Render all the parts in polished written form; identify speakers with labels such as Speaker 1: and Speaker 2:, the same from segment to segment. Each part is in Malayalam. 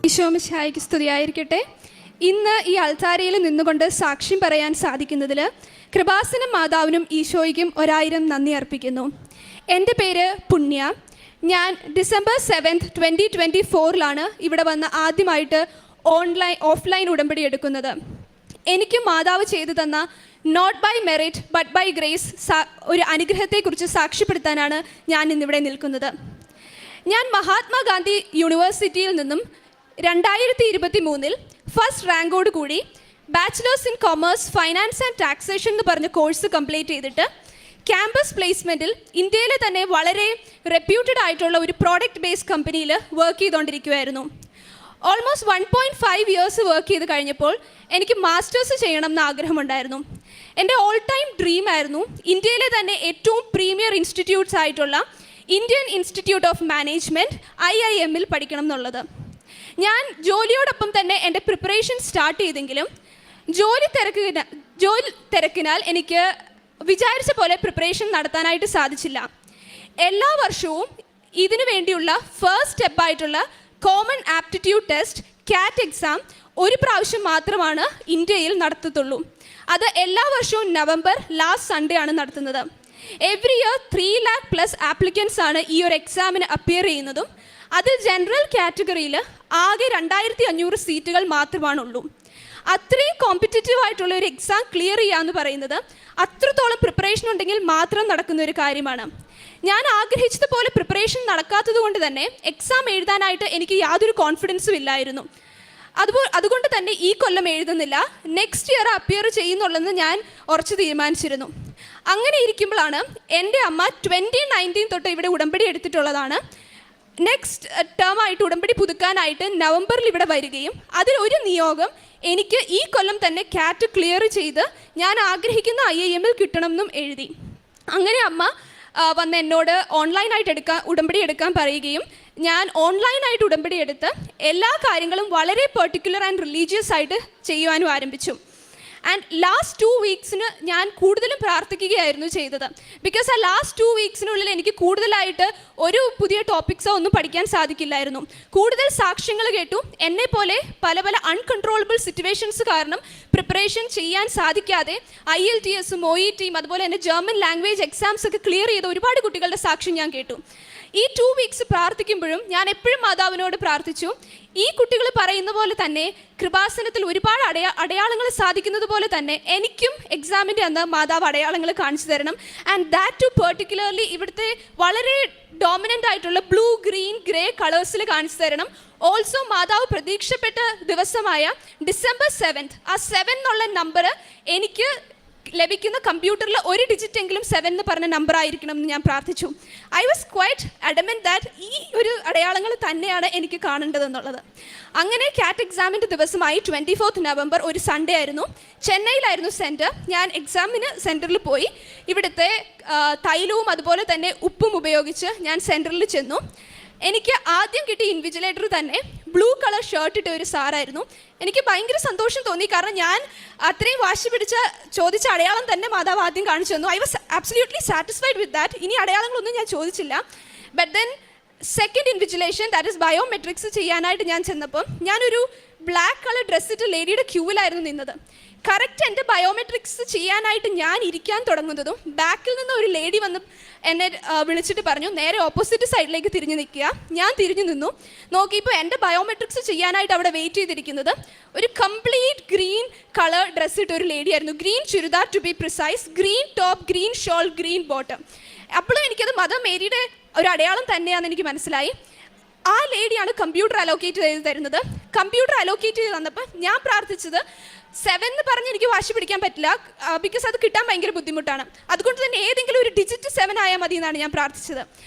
Speaker 1: ഈശോമിശിഹായ്ക്ക് സ്തുതിയായിരിക്കട്ടെ. ഇന്ന് ഈ അൾത്താരയിൽ നിന്നുകൊണ്ട് സാക്ഷ്യം പറയാൻ സാധിക്കുന്നതിൽ കൃപാസനം മാതാവിനും ഈശോയ്ക്കും 1000 നന്ദി അർപ്പിക്കുന്നു. എൻ്റെ പേര് പുണ്യ. ഞാൻ ഡിസംബർ 7, 2024 ഇവിടെ വന്ന് ആദ്യമായിട്ട് ഓഫ്ലൈൻ ഉടമ്പടി എടുക്കുന്നത്. എനിക്ക് മാതാവ് ചെയ്തു തന്ന not by merit but by grace ഒരു അനുഗ്രഹത്തെക്കുറിച്ച് സാക്ഷ്യപ്പെടുത്താനാണ് ഞാൻ ഇന്നിവിടെ നിൽക്കുന്നത്. ഞാൻ മഹാത്മാഗാന്ധി യൂണിവേഴ്സിറ്റിയിൽ നിന്നും 2023 ഫസ്റ്റ് റാങ്കോട് കൂടി bachelors in commerce finance and taxation എന്ന് പറഞ്ഞ കോഴ്സ് കംപ്ലീറ്റ് ചെയ്തിട്ട് ക്യാമ്പസ് പ്ലേസ്മെൻറ്റിൽ ഇന്ത്യയിലെ തന്നെ വളരെ റെപ്യൂട്ടഡ് ആയിട്ടുള്ള ഒരു പ്രോഡക്റ്റ് ബേസ്ഡ് കമ്പനിയിൽ വർക്ക് ചെയ്തുകൊണ്ടിരിക്കുകയായിരുന്നു. ഓൾമോസ്റ്റ് 1.5 ഇയേഴ്സ് വർക്ക് ചെയ്ത് കഴിഞ്ഞപ്പോൾ എനിക്ക് മാസ്റ്റേഴ്സ് ചെയ്യണം എന്ന് ആഗ്രഹമുണ്ടായിരുന്നു. എൻ്റെ ഓൾ ടൈം ഡ്രീം ആയിരുന്നു ഇന്ത്യയിലെ തന്നെ ഏറ്റവും പ്രീമിയർ ഇൻസ്റ്റിറ്റ്യൂട്ട്സ് ആയിട്ടുള്ള Indian institute of management IIM പഠിക്കണം എന്നുള്ളത്. ഞാൻ ജോലിയോടൊപ്പം തന്നെ എൻ്റെ പ്രിപ്പറേഷൻ സ്റ്റാർട്ട് ചെയ്തെങ്കിലും ജോലി തിരക്കിനാൽ എനിക്ക് വിചാരിച്ച പോലെ പ്രിപ്പറേഷൻ നടത്താനായിട്ട് സാധിച്ചില്ല. എല്ലാ വർഷവും ഇതിനു വേണ്ടിയുള്ള ഫസ്റ്റ് സ്റ്റെപ്പായിട്ടുള്ള common aptitude test CAT exam ഒരു പ്രാവശ്യം മാത്രമാണ് ഇന്ത്യയിൽ നടത്തത്തുള്ളൂ. അത് എല്ലാ വർഷവും നവംബർ ലാസ്റ്റ് സൺഡേ ആണ് നടത്തുന്നത്. Every year 3 lakh plus applicants ആണ് ഈ ഒരു എക്സാമിന് അപ്പിയർ ചെയ്യുന്നതും. അതിൽ ജനറൽ കാറ്റഗറിയിൽ ആകെ 2500 സീറ്റുകൾ മാത്രമാണുള്ളൂ. അത്രയും കോമ്പറ്റീറ്റീവ് ആയിട്ടുള്ള ഒരു എക്സാം ക്ലിയർ ചെയ്യുക എന്ന് പറയുന്നത് അത്രത്തോളം പ്രിപ്പറേഷൻ ഉണ്ടെങ്കിൽ മാത്രം നടക്കുന്ന ഒരു കാര്യമാണ്. ഞാൻ ആഗ്രഹിച്ചതുപോലെ പ്രിപ്പറേഷൻ നടക്കാത്തത് കൊണ്ട് തന്നെ എക്സാം എഴുതാനായിട്ട് എനിക്ക് യാതൊരു കോൺഫിഡൻസും ഇല്ലായിരുന്നു. അതുകൊണ്ട് തന്നെ ഈ കൊല്ലം എഴുതുന്നില്ല, നെക്സ്റ്റ് ഇയർ അപ്പിയർ ചെയ്യുന്നുള്ളതെന്ന് ഞാൻ ഉറച്ചു തീരുമാനിച്ചിരുന്നു. അങ്ങനെ ഇരിക്കുമ്പോഴാണ് എൻ്റെ അമ്മ 2019 തൊട്ട് ഇവിടെ ഉടമ്പടി എടുത്തിട്ടുള്ളതാണ്. നെക്സ്റ്റ് ടേമായിട്ട് ഉടമ്പടി പുതുക്കാനായിട്ട് നവംബറിൽ ഇവിടെ വരികയും അതിലൊരു നിയോഗം എനിക്ക് ഈ കൊല്ലം തന്നെ CAT ക്ലിയർ ചെയ്ത് ഞാൻ ആഗ്രഹിക്കുന്ന IIM കിട്ടണമെന്നും എഴുതി. അങ്ങനെ അമ്മ വന്ന് എന്നോട് ഓൺലൈനായിട്ട് ഉടമ്പടി എടുക്കാൻ പറയുകയും ഞാൻ ഓൺലൈനായിട്ട് ഉടമ്പടി എടുത്ത് എല്ലാ കാര്യങ്ങളും വളരെ പെർട്ടിക്കുലർ ആൻഡ് റിലീജിയസ് ആയിട്ട് ചെയ്യുവാനും ആരംഭിച്ചു. ആൻഡ് ലാസ്റ്റ് 2 വീക്സിന് ഞാൻ കൂടുതലും പ്രാർത്ഥിക്കുകയായിരുന്നു ചെയ്തത്. ബിക്കോസ് ആ ലാസ്റ്റ് 2 വീക്സിനുള്ളിൽ എനിക്ക് കൂടുതലായിട്ട് ഒരു പുതിയ ടോപ്പിക്സോ ഒന്നും പഠിക്കാൻ സാധിക്കില്ലായിരുന്നു. കൂടുതൽ സാക്ഷ്യങ്ങൾ കേട്ടു. എന്നെപ്പോലെ പല അൺകൺട്രോളബിൾ സിറ്റുവേഷൻസ് കാരണം പ്രിപ്പറേഷൻ ചെയ്യാൻ സാധിക്കാതെ IELTS OET അതുപോലെ തന്നെ ജർമ്മൻ ലാംഗ്വേജ് എക്സാംസ് ഒക്കെ ക്ലിയർ ചെയ്ത ഒരുപാട് കുട്ടികളുടെ സാക്ഷ്യം ഞാൻ കേട്ടു. ഈ 2 വീക്സ് പ്രാർത്ഥിക്കുമ്പോഴും ഞാൻ എപ്പോഴും മാതാവിനോട് പ്രാർത്ഥിച്ചു, ഈ കുട്ടികൾ പറയുന്ന പോലെ തന്നെ കൃപാസനത്തിൽ ഒരുപാട് അടയാളങ്ങൾ സാധിക്കുന്നത് പോലെ തന്നെ എനിക്കും എക്സാമിൻ്റെ അന്ന് മാതാവ് അടയാളങ്ങൾ കാണിച്ചു തരണം. ആൻഡ് ദാറ്റ് ടു പെർട്ടിക്കുലർലി ഇവിടുത്തെ വളരെ ഡോമിനൻ്റ് ആയിട്ടുള്ള ബ്ലൂ ഗ്രീൻ ഗ്രേ കളേഴ്സിൽ കാണിച്ചു തരണം. ഓൾസോ മാതാവ് പ്രതീക്ഷപ്പെട്ട ദിവസമായ ഡിസംബർ 7 ആ 7 എന്നുള്ള നമ്പർ എനിക്ക് ലഭിക്കുന്ന കമ്പ്യൂട്ടറിൽ ഒരു ഡിജിറ്റ് എങ്കിലും 7 എന്ന് പറഞ്ഞ നമ്പർ ആയിരിക്കണം എന്ന് ഞാൻ പ്രാർത്ഥിച്ചു. I was quite adamant that ഈ ഒരു അടയാളങ്ങൾ തന്നെയാണ് എനിക്ക് കാണേണ്ടതെന്നുള്ളത്. അങ്ങനെ CAT എക്സാമിൻ്റെ ദിവസമായി 24th നവംബർ ഒരു സൺഡേ ആയിരുന്നു. ചെന്നൈയിലായിരുന്നു സെൻറ്റർ. ഞാൻ എക്സാമിന് സെൻറ്ററിൽ പോയി ഇവിടുത്തെ തൈലവും അതുപോലെ തന്നെ ഉപ്പും ഉപയോഗിച്ച് ഞാൻ സെൻറ്ററിൽ ചെന്നു. എനിക്ക് ആദ്യം കിട്ടിയ ഇൻവിജിലേറ്റർ തന്നെ ബ്ലൂ കളർ ഷർട്ട് ഇട്ട ഒരു സാറായിരുന്നു. എനിക്ക് ഭയങ്കര സന്തോഷം തോന്നി. കാരണം ഞാൻ അത്രയും വാശി ചോദിച്ച അടയാളം തന്നെ മാതാവ് ആദ്യം കാണിച്ചു തന്നു. I was absolutely satisfied with that. ഇനി അടയാളങ്ങളൊന്നും ഞാൻ ചോദിച്ചില്ല. But then second invigilation that is biometrics ചെയ്യാനായിട്ട് ഞാൻ ചെന്നപ്പം ഞാനൊരു ബ്ലാക്ക് കളർ ഡ്രസ്സിട്ട് ലേഡിയുടെ ക്യൂവിലായിരുന്നു നിന്നത്. കറക്റ്റ് എൻ്റെ ബയോമെട്രിക്സ് ചെയ്യാനായിട്ട് ഞാൻ ഇരിക്കാൻ തുടങ്ങുന്നതും ബാക്കിൽ നിന്ന് ഒരു ലേഡി വന്ന് എന്നെ വിളിച്ചിട്ട് പറഞ്ഞു, നേരെ ഓപ്പോസിറ്റ് സൈഡിലേക്ക് തിരിഞ്ഞു നിൽക്കുക. ഞാൻ തിരിഞ്ഞു നിന്നു. നോക്കിയപ്പോൾ എൻ്റെ ബയോമെട്രിക്സ് ചെയ്യാനായിട്ട് അവിടെ വെയിറ്റ് ചെയ്തിരിക്കുന്നത് ഒരു കംപ്ലീറ്റ് ഗ്രീൻ കളർ ഡ്രസ്സ് ഇട്ട ഒരു ലേഡിയായിരുന്നു. Green churidar to be precise, green top, green shawl, green bottom. അപ്പോഴും എനിക്കത് മദർ മേരിയുടെ ഒരു അടയാളം തന്നെയാണെന്ന് എനിക്ക് മനസ്സിലായി. ആ ലേഡിയാണ് കമ്പ്യൂട്ടർ അലോക്കേറ്റ് ചെയ്ത് തരുന്നത്. കമ്പ്യൂട്ടർ അലോക്കേറ്റ് ചെയ്ത് തന്നപ്പോൾ ഞാൻ പ്രാർത്ഥിച്ചത് 7 എന്ന് പറഞ്ഞ് എനിക്ക് വാശി പിടിക്കാൻ പറ്റില്ല, ബിക്കോസ് അത് കിട്ടാൻ ഭയങ്കര ബുദ്ധിമുട്ടാണ്. അതുകൊണ്ട് തന്നെ ഏതെങ്കിലും ഒരു ഡിജിറ്റ് 7 ആയാൽ മതി എന്നാണ് ഞാൻ പ്രാർത്ഥിച്ചത്.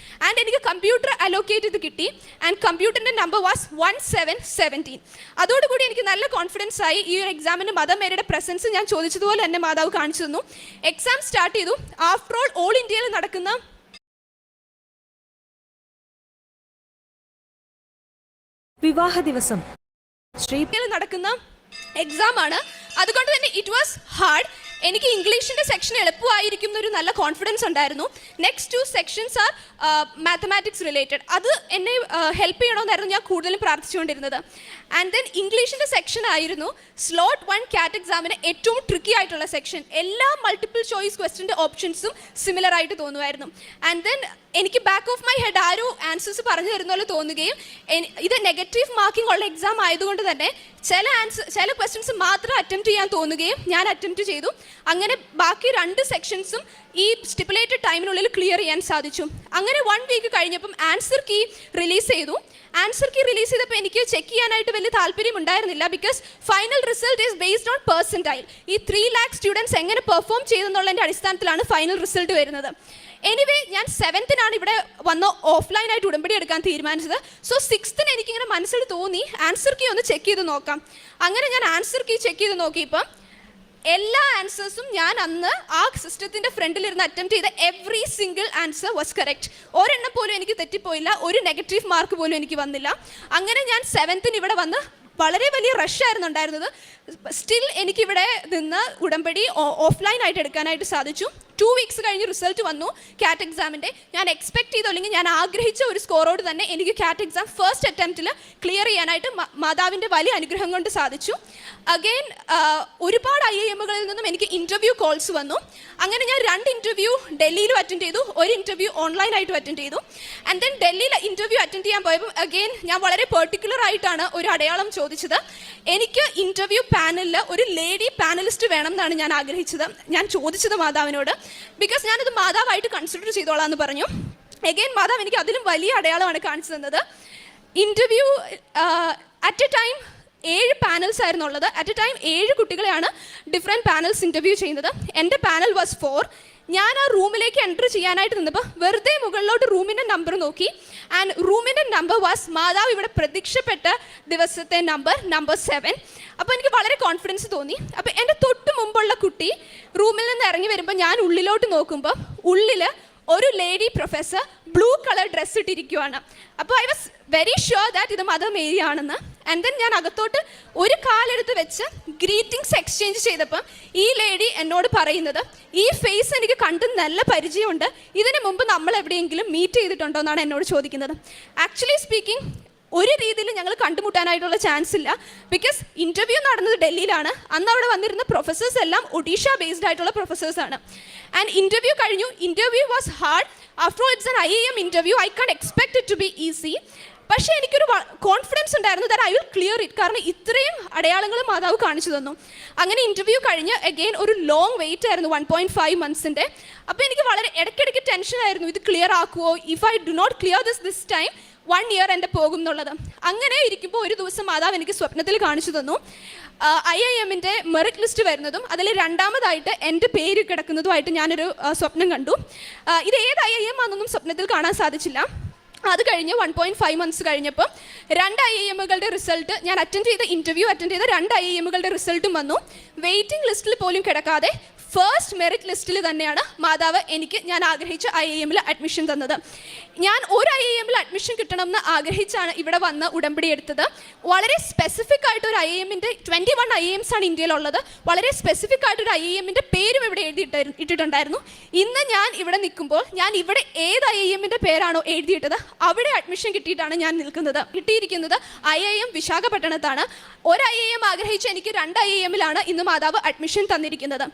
Speaker 1: ആൻഡ് എനിക്ക് കമ്പ്യൂട്ടർ അലോക്കേറ്റ് ചെയ്ത് കിട്ടി. ആൻഡ് കമ്പ്യൂട്ടറിൻ്റെ നമ്പർ വാസ് 1717. അതോടുകൂടി എനിക്ക് നല്ല കോൺഫിഡൻസ് ആയി. ഈ ഒരു എക്സാമിന് മദർ മേരിയുടെ പ്രസൻസ് ഞാൻ ചോദിച്ചതുപോലെ തന്നെ മാതാവ് കാണിച്ചു തന്നു. എക്സാം സ്റ്റാർട്ട് ചെയ്തു. ആഫ്റ്റർ ഓൾ ഇന്ത്യയിൽ നടക്കുന്ന
Speaker 2: വിവാഹ ദിവസം
Speaker 1: നടക്കുന്ന എക്സാം ആണ്. അതുകൊണ്ട് തന്നെ ഇറ്റ് വാസ് ഹാർഡ്. എനിക്ക് ഇംഗ്ലീഷിൻ്റെ സെക്ഷൻ എളുപ്പമായിരിക്കും എന്നൊരു നല്ല കോൺഫിഡൻസ് ഉണ്ടായിരുന്നു. Next 2 sections R mathematics related. അത് എന്നെ ഹെൽപ്പ് ചെയ്യണമെന്നായിരുന്നു ഞാൻ കൂടുതലും പ്രാർത്ഥിച്ചുകൊണ്ടിരുന്നത്. ആൻഡ് ദെൻ ഇംഗ്ലീഷിൻ്റെ സെക്ഷൻ ആയിരുന്നു സ്ലോട്ട് 1 കാറ്റ് എക്സാമിന് ഏറ്റവും ട്രിക്കി ആയിട്ടുള്ള സെക്ഷൻ. എല്ലാ മൾട്ടിപ്പിൾ ചോയ്സ് ക്വസ്റ്റിൻ്റെ ഓപ്ഷൻസും സിമിലർ ആയിട്ട് തോന്നുമായിരുന്നു. ആൻഡ് ദെൻ എനിക്ക് back of my head arrow answers പറഞ്ഞു തരുന്ന പോലെ തോന്നുകയും ഇത് നെഗറ്റീവ് മാർക്കിംഗ് ഉള്ള എക്സാം ആയതുകൊണ്ട് തന്നെ ചില ക്വസ്റ്റ്യൻസ് മാത്രം അറ്റംപ്റ്റ് ചെയ്യാൻ തോന്നുകയും ഞാൻ അറ്റംപ്റ്റ് ചെയ്തു. അങ്ങനെ ബാക്കി 2 സെക്ഷൻസും ഈ സ്റ്റിപ്പുലേറ്റഡ് ടൈമിനുള്ളിൽ ക്ലിയർ ചെയ്യാൻ സാധിച്ചു. അങ്ങനെ 1 വീക്ക് കഴിഞ്ഞപ്പം ആൻസർ കീ റിലീസ് ചെയ്തു. ആൻസർ കീ റിലീസ് ചെയ്തപ്പോൾ എനിക്ക് ചെക്ക് ചെയ്യാനായിട്ട് വലിയ താല്പര്യം ഉണ്ടായിരുന്നില്ല. Because final result is based on percentile. ഈ 3 lakh സ്റ്റുഡൻസ് എങ്ങനെ പെർഫോം ചെയ്തെന്നുള്ളതിൻ്റെ അടിസ്ഥാനത്തിലാണ് ഫൈനൽ റിസൾട്ട് വരുന്നത്. എനിവേ ഞാൻ 7th ഇവിടെ വന്ന് ഓഫ്ലൈനായിട്ട് ഉടമ്പടി എടുക്കാൻ തീരുമാനിച്ചത്. സോ 6th എനിക്കിങ്ങനെ മനസ്സിൽ തോന്നി ആൻസർ കീ ഒന്ന് ചെക്ക് ചെയ്ത് നോക്കാം. അങ്ങനെ ഞാൻ ആൻസർ കീ ചെക്ക് ചെയ്ത് നോക്കിയപ്പം എല്ലാ ആൻസേഴ്സും ഞാൻ അന്ന് ആ സിസ്റ്റത്തിൻ്റെ ഫ്രണ്ടിലിരുന്ന് അറ്റംപ്റ്റ് ചെയ്ത every single answer was correct. ഒരെണ്ണം പോലും എനിക്ക് തെറ്റിപ്പോയില്ല, ഒരു നെഗറ്റീവ് മാർക്ക് പോലും എനിക്ക് വന്നില്ല. അങ്ങനെ ഞാൻ 7th ഇവിടെ വന്ന് വളരെ വലിയ റഷായിരുന്നു ഉണ്ടായിരുന്നത്. സ്റ്റിൽ എനിക്കിവിടെ നിന്ന് ഉടമ്പടി ഓഫ്ലൈനായിട്ട് എടുക്കാനായിട്ട് സാധിച്ചു. 2 വീക്സ് കഴിഞ്ഞ് റിസൾട്ട് വന്നു കാറ്റ് എക്സാമിൻ്റെ. ഞാൻ എക്സ്പെക്ട് ചെയ്തോ അല്ലെങ്കിൽ ഞാൻ ആഗ്രഹിച്ച ഒരു സ്കോറോട് തന്നെ എനിക്ക് കാറ്റ് എക്സാം ഫസ്റ്റ് അറ്റംപ്റ്റിൽ ക്ലിയർ ചെയ്യാനായിട്ട് മാതാവിൻ്റെ വലിയ അനുഗ്രഹം കൊണ്ട് സാധിച്ചു. അഗെയിൻ ഒരുപാട് IIMകളിൽ നിന്നും എനിക്ക് ഇൻ്റർവ്യൂ കോൾസ് വന്നു. അങ്ങനെ ഞാൻ 2 ഇൻ്റർവ്യൂ ഡൽഹിയിലും അറ്റൻഡ് ചെയ്തു, ഒരു ഇൻ്റർവ്യൂ ഓൺലൈനായിട്ടും അറ്റൻഡ് ചെയ്തു. ആൻഡ് ദെൻ ഡൽഹിയിൽ ഇൻ്റർവ്യൂ അറ്റൻഡ് ചെയ്യാൻ പോയപ്പോൾ അഗെയിൻ ഞാൻ വളരെ പെർട്ടിക്കുലർ ആയിട്ടാണ് ഒരു അടയാളം ചോദിച്ചത്. എനിക്ക് ഇൻ്റർവ്യൂ പാനലിൽ ഒരു ലേഡി പാനലിസ്റ്റ് വേണം എന്നാണ് ഞാൻ ആഗ്രഹിച്ചത്. ഞാൻ ചോദിച്ചത് മാതാവിനോട്. ബിക്കോസ് ഞാനത് മാതാവായിട്ട് കൺസിഡർ ചെയ്തോളാം എന്ന് പറഞ്ഞു. എഗെയിൻ മാതാവ് എനിക്ക് അതിലും വലിയ അടയാളമാണ് കാണിച്ചു തന്നത്. Interview at A time 7 panels ആയിരുന്നു ഉള്ളത്. അറ്റ് എ ടൈം 7 കുട്ടികളെയാണ് ഡിഫറെൻറ്റ് പാനൽസ് ഇൻ്റർവ്യൂ ചെയ്യുന്നത്. എൻ്റെ പാനൽ വാസ് 4. ഞാൻ ആ റൂമിലേക്ക് എൻ്റർ ചെയ്യാനായിട്ട് നിന്നപ്പോൾ വെറുതെ മുകളിലോട്ട് റൂമിൻ്റെ നമ്പർ നോക്കി. ആൻഡ് റൂമിൻ്റെ നമ്പർ വാസ് മാതാവ് ഇവിടെ പ്രത്യക്ഷപ്പെട്ട ദിവസത്തെ നമ്പർ 7. അപ്പോൾ എനിക്ക് വളരെ കോൺഫിഡൻസ് തോന്നി. അപ്പോൾ എൻ്റെ തൊട്ട് മുമ്പുള്ള കുട്ടി റൂമിൽ നിന്ന് ഇറങ്ങി വരുമ്പോൾ ഞാൻ ഉള്ളിലോട്ട് നോക്കുമ്പോൾ ഉള്ളിൽ ഒരു lady professor blue colour dress ഇട്ടിരിക്കുവാണ്. അപ്പോൾ I was very sure that ഇത് മദർ മേരി ആണെന്ന്. ആൻഡ് ദെൻ ഞാൻ അകത്തോട്ട് ഒരു കാലെടുത്ത് വെച്ച് ഗ്രീറ്റിംഗ്സ് എക്സ്ചേഞ്ച് ചെയ്തപ്പം ഈ ലേഡി എന്നോട് പറയുന്നത്, ഈ ഫേസ് എനിക്ക് കണ്ട് നല്ല പരിചയമുണ്ട്, ഇതിന് മുമ്പ് നമ്മൾ എവിടെയെങ്കിലും മീറ്റ് ചെയ്തിട്ടുണ്ടോ എന്നാണ് എന്നോട് ചോദിക്കുന്നത്. ആക്ച്വലി സ്പീക്കിംഗ് ഒരു രീതിയിൽ ഞങ്ങൾ കണ്ടുമുട്ടാനായിട്ടുള്ള ചാൻസ് ഇല്ല. ബിക്കോസ് ഇൻ്റർവ്യൂ നടന്നത് ഡൽഹിയിലാണ്. അന്ന് അവിടെ വന്നിരുന്ന പ്രൊഫസേഴ്സ് എല്ലാം ഒഡീഷ ബേസ്ഡ് ആയിട്ടുള്ള പ്രൊഫസേഴ്സാണ്. ആൻഡ് ഇൻ്റർവ്യൂ കഴിഞ്ഞു. Interview was hard. After all it's an IIM interview. I can expect it to be easy. പക്ഷേ എനിക്കൊരു കോൺഫിഡൻസ് ഉണ്ടായിരുന്നു that I will clear it. കാരണം ഇത്രയും അടയാളങ്ങൾ മാതാവ് കാണിച്ചു തന്നു. അങ്ങനെ ഇൻ്റർവ്യൂ കഴിഞ്ഞ് അഗെയിൻ ഒരു ലോങ് വെയിറ്റ് ആയിരുന്നു 1.5 months. അപ്പോൾ എനിക്ക് വളരെ ഇടയ്ക്കിടയ്ക്ക് ടെൻഷനായിരുന്നു, ഇത് ക്ലിയർ ആക്കുമോ, if I do not clear this time 1 year എൻ്റെ പോകും എന്നുള്ളത്. അങ്ങനെ ഇരിക്കുമ്പോൾ ഒരു ദിവസം മാതാവ് എനിക്ക് സ്വപ്നത്തിൽ കാണിച്ചു തന്നു IIMൻ്റെ മെറിറ്റ് ലിസ്റ്റ് വരുന്നതും അതിൽ 2ാമതായിട്ട് എൻ്റെ പേര് കിടക്കുന്നതുമായിട്ട് ഞാനൊരു സ്വപ്നം കണ്ടു. ഇത് ഏത് IIM ആണെന്നൊന്നും സ്വപ്നത്തിൽ കാണാൻ സാധിച്ചില്ല. അത് കഴിഞ്ഞ് 1.5 months കഴിഞ്ഞപ്പോൾ 2 IIMകളുടെ റിസൾട്ട്, ഞാൻ ഇൻ്റർവ്യൂ അറ്റൻഡ് ചെയ്ത 2 IIMകളുടെ റിസൾട്ടും വന്നു. വെയിറ്റിംഗ് ലിസ്റ്റിൽ പോലും കിടക്കാതെ ഫസ്റ്റ് മെറിറ്റ് ലിസ്റ്റിൽ തന്നെയാണ് മാതാവ് എനിക്ക് ഞാൻ ആഗ്രഹിച്ച IIMൽ അഡ്മിഷൻ തന്നത്. ഞാൻ ഒരു IIMൽ അഡ്മിഷൻ കിട്ടണമെന്ന് ആഗ്രഹിച്ചാണ് ഇവിടെ വന്ന് ഉടമ്പടി എടുത്തത്. വളരെ സ്പെസിഫിക് ആയിട്ട് ഒരു IIMൻ്റെ 21 IIMs ആണ് ഇന്ത്യയിലുള്ളത്. വളരെ സ്പെസിഫിക് ആയിട്ടൊരു IIMൻ്റെ പേരും ഇവിടെ ഇട്ടിട്ടുണ്ടായിരുന്നു. ഇന്ന് ഞാൻ ഇവിടെ നിൽക്കുമ്പോൾ ഞാൻ ഇവിടെ ഏത് IIMൻ്റെ പേരാണോ എഴുതിയിട്ടത് അവിടെ അഡ്മിഷൻ കിട്ടിയിട്ടാണ് ഞാൻ കിട്ടിയിരിക്കുന്നത് IIM വിശാഖപട്ടണത്താണ്. ഒരു IIM ആഗ്രഹിച്ച് എനിക്ക് 2 IIMലാണ് ഇന്ന് മാതാവ് അഡ്മിഷൻ തന്നിരിക്കുന്നത്.